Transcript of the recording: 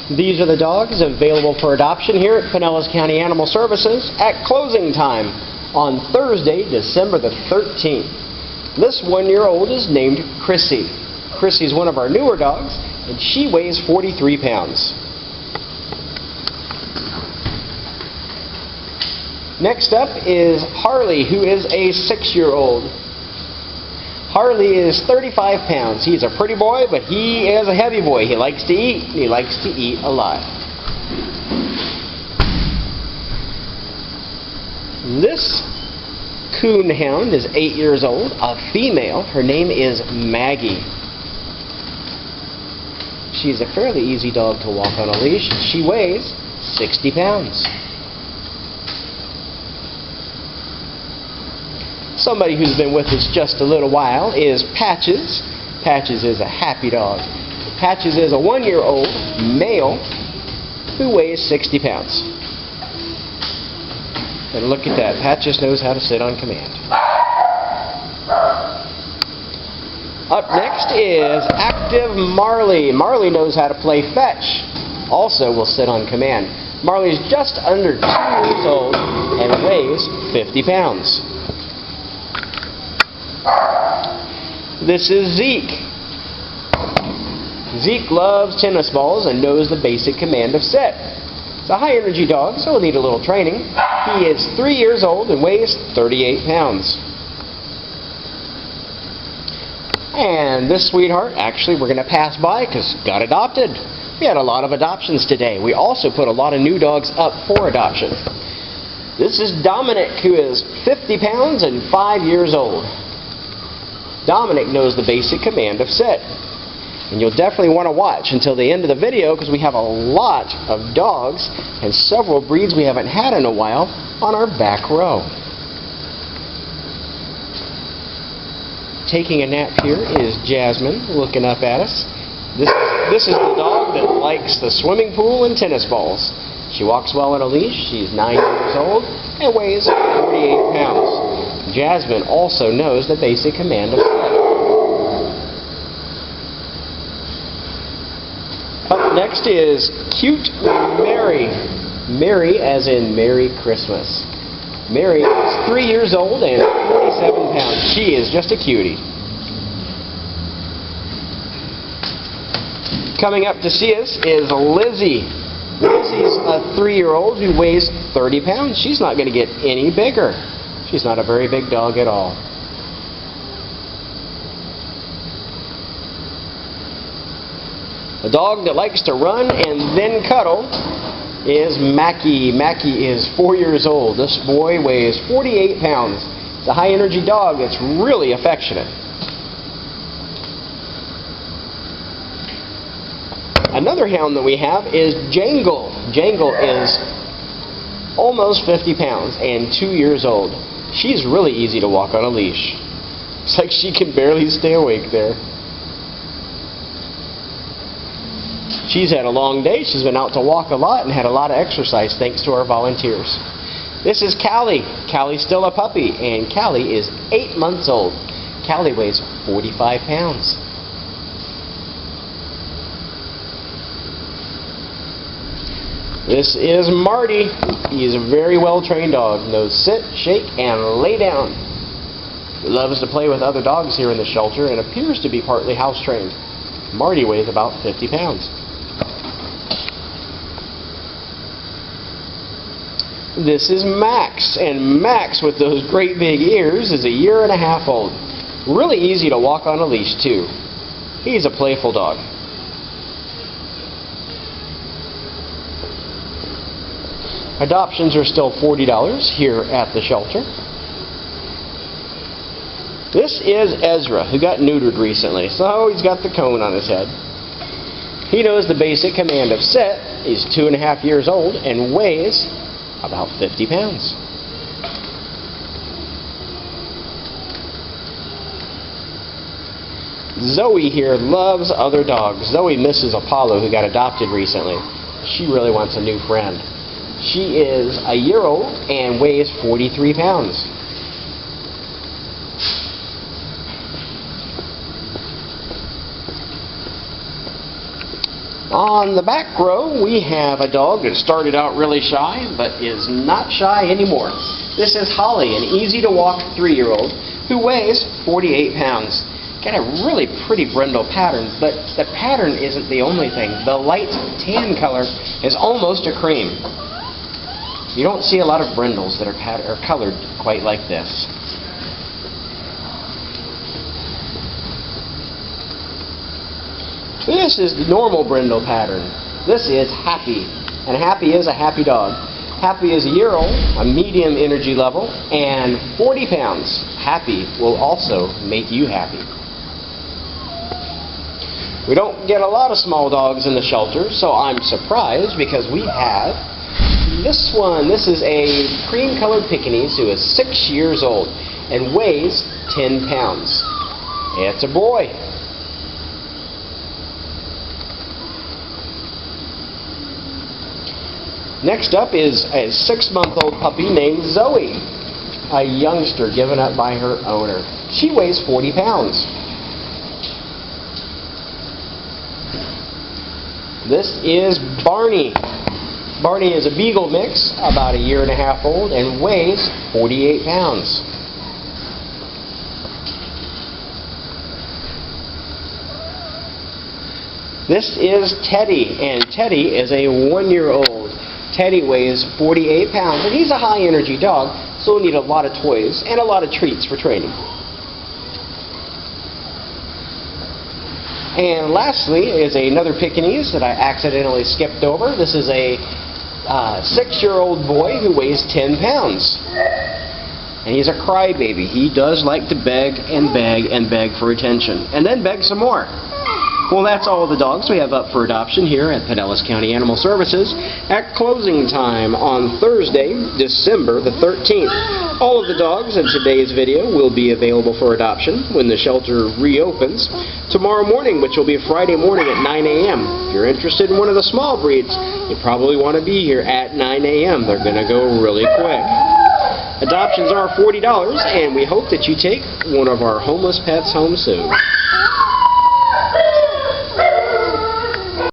These are the dogs available for adoption here at Pinellas County Animal Services at closing time on Thursday, December the 13th. This 1-year-old is named Chrissy. Chrissy's one of our newer dogs, and she weighs 43 pounds. Next up is Harley, who is a 6-year-old. Harley is 35 pounds. He's a pretty boy, but he is a heavy boy. He likes to eat, and he likes to eat a lot. This coon hound is 8 years old, a female. Her name is Maggie. She's a fairly easy dog to walk on a leash. She weighs 60 pounds. Somebody who's been with us just a little while is Patches. Patches is a happy dog. Patches is a 1-year-old male who weighs 60 pounds. And look at that. Patches knows how to sit on command. Up next is Active Marley. Marley knows how to play fetch. Also will sit on command. Marley's just under 2 years old and weighs 50 pounds. This is Zeke. Zeke loves tennis balls and knows the basic command of sit. It's a high-energy dog, so he'll need a little training. He is 3 years old and weighs 38 pounds. And this sweetheart, actually, we're going to pass by because got adopted. We had a lot of adoptions today. We also put a lot of new dogs up for adoption. This is Dominic, who is 50 pounds and 5 years old. Dominic knows the basic command of sit. And you'll definitely want to watch until the end of the video because we have a lot of dogs and several breeds we haven't had in a while on our back row. Taking a nap here is Jasmine, looking up at us. This is the dog that likes the swimming pool and tennis balls. She walks well on a leash. She's 9 years old and weighs 48 pounds. Jasmine also knows the basic command of sit. Up next is Cute Mary. Mary as in Merry Christmas. Mary is 3 years old and 47 pounds. She is just a cutie. Coming up to see us is Lizzie. Lizzie's a 3-year-old who weighs 30 pounds. She's not going to get any bigger. She's not a very big dog at all. A dog that likes to run and then cuddle is Mackie. Mackie is 4 years old. This boy weighs 48 pounds. It's a high-energy dog that's really affectionate. Another hound that we have is Jangle. Jangle is almost 50 pounds and 2 years old. She's really easy to walk on a leash. It's like she can barely stay awake there. She's had a long day. She's been out to walk a lot and had a lot of exercise thanks to our volunteers. This is Callie. Callie's still a puppy, and Callie is 8 months old. Callie weighs 45 pounds. This is Marty. He is a very well-trained dog. Knows sit, shake, and lay down. He loves to play with other dogs here in the shelter and appears to be partly house-trained. Marty weighs about 50 pounds. This is Max, and Max with those great big ears is a 1.5 years old. Really easy to walk on a leash too. He's a playful dog. Adoptions are still $40 here at the shelter. This is Ezra, who got neutered recently, so he's got the cone on his head. He knows the basic command of sit. He's 2.5 years old and weighs about 50 pounds. Zoe here loves other dogs. Zoe misses Apollo, who got adopted recently. She really wants a new friend. She is a 1-year-old and weighs 43 pounds. On the back row, we have a dog that started out really shy, but is not shy anymore. This is Holly, an easy-to-walk 3-year-old who weighs 48 pounds. Got a really pretty brindle pattern, but the pattern isn't the only thing. The light tan color is almost a cream. You don't see a lot of brindles that are colored quite like this. This is the normal brindle pattern. This is Happy, and Happy is a happy dog. Happy is a year old, a medium energy level, and 40 pounds. Happy will also make you happy. We don't get a lot of small dogs in the shelter, so I'm surprised because we have this one. This is a cream-colored Pekingese who is 6 years old and weighs 10 pounds. It's a boy. Next up is a 6-month-old puppy named Zoe, a youngster given up by her owner. She weighs 40 pounds. This is Barney. Barney is a Beagle mix, about a 1.5 years old, and weighs 48 pounds. This is Teddy, and Teddy is a 1-year-old. Teddy weighs 48 pounds, and he's a high-energy dog, so he'll need a lot of toys and a lot of treats for training. And lastly is another Pekingese that I accidentally skipped over. This is a 6-year-old boy who weighs 10 pounds. And he's a crybaby. He does like to beg and beg and beg for attention, and then beg some more. Well, that's all the dogs we have up for adoption here at Pinellas County Animal Services at closing time on Thursday, December the 13th. All of the dogs in today's video will be available for adoption when the shelter reopens tomorrow morning, which will be Friday morning at 9 a.m. If you're interested in one of the small breeds, you probably want to be here at 9 a.m. They're going to go really quick. Adoptions are $40, and we hope that you take one of our homeless pets home soon.